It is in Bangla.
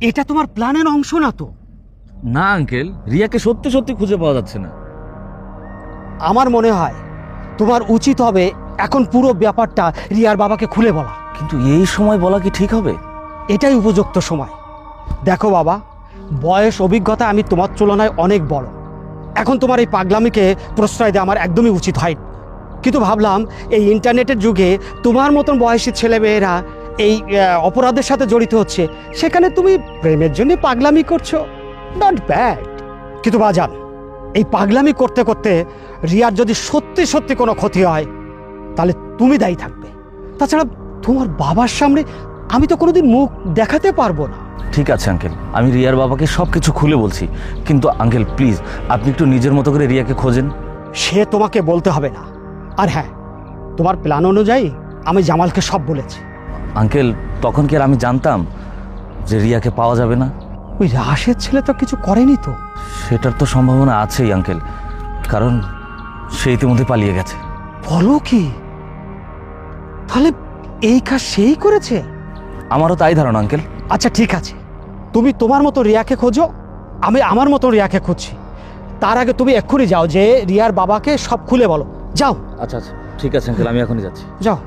এটা তোমার প্ল্যানের অংশ না তো? না আঙ্কেল, রিয়াকে সত্যি সত্যি খুঁজে পাওয়া যাচ্ছে না। আমার মনে হয় তোমার উচিত হবে এখন পুরো ব্যাপারটা রিয়ার বাবাকে খুলে বলা। কিন্তু এই সময় বলা কি ঠিক হবে? এটাই উপযুক্ত সময়। দেখো বাবা, বয়স অভিজ্ঞতা আমি তোমার তুলনায় অনেক বড়। এখন তোমার এই পাগলামিকে প্রশ্রয় দেওয়া আমার একদমই উচিত হয়, কিন্তু ভাবলাম এই ইন্টারনেটের যুগে তোমার মতন বয়সী ছেলেমেয়েরা এই অপরাধের সাথে জড়িত হচ্ছে, সেখানে তুমি প্রেমের জন্য পাগলামি করছো, নট ব্যাড। কিন্তু বাজান, এই পাগলামি করতে করতে রিয়ার যদি সত্যি সত্যি কোনো ক্ষতি হয় তাহলে তুমি দায়ী থাকবে। তাছাড়া তোমার বাবার সামনে আমি তো কোনোদিন মুখ দেখাতে পারবো না। ঠিক আছে আঙ্কেল, আমি রিয়ার বাবাকে সব কিছু খুলে বলছি, কিন্তু আঙ্কেল প্লিজ আপনি একটু নিজের মতো করে রিয়াকে খোঁজেন। সে তোমাকে বলতে হবে না। আর হ্যাঁ, তোমার প্ল্যান অনুযায়ী আমি জামালকে সব বলেছি। আঙ্কেল, তখন কি আর আমি জানতাম যে রিয়াকে পাওয়া যাবে না? ওই রাশের ছেলে তো কিছু করেনি তো? সেটার তো সম্ভাবনা আছেই আঙ্কেল, কারণ সে ইতিমধ্যে পালিয়ে গেছে। বলো কি? তাহলে এই কাজ সেই করেছে? আমারও তাই ধারণা আঙ্কেল। আচ্ছা ঠিক আছে, তুমি তোমার মতো রিয়াকে খোঁজো, আমি আমার মতো রিয়াকে খুঁজছি। তার আগে তুমি এক্ষুনি যাও, যে রিয়ার বাবাকে সব খুলে বলো। যাও। আচ্ছা আচ্ছা ঠিক আছে আঙ্কেল, আমি এখনই যাচ্ছি। যাও।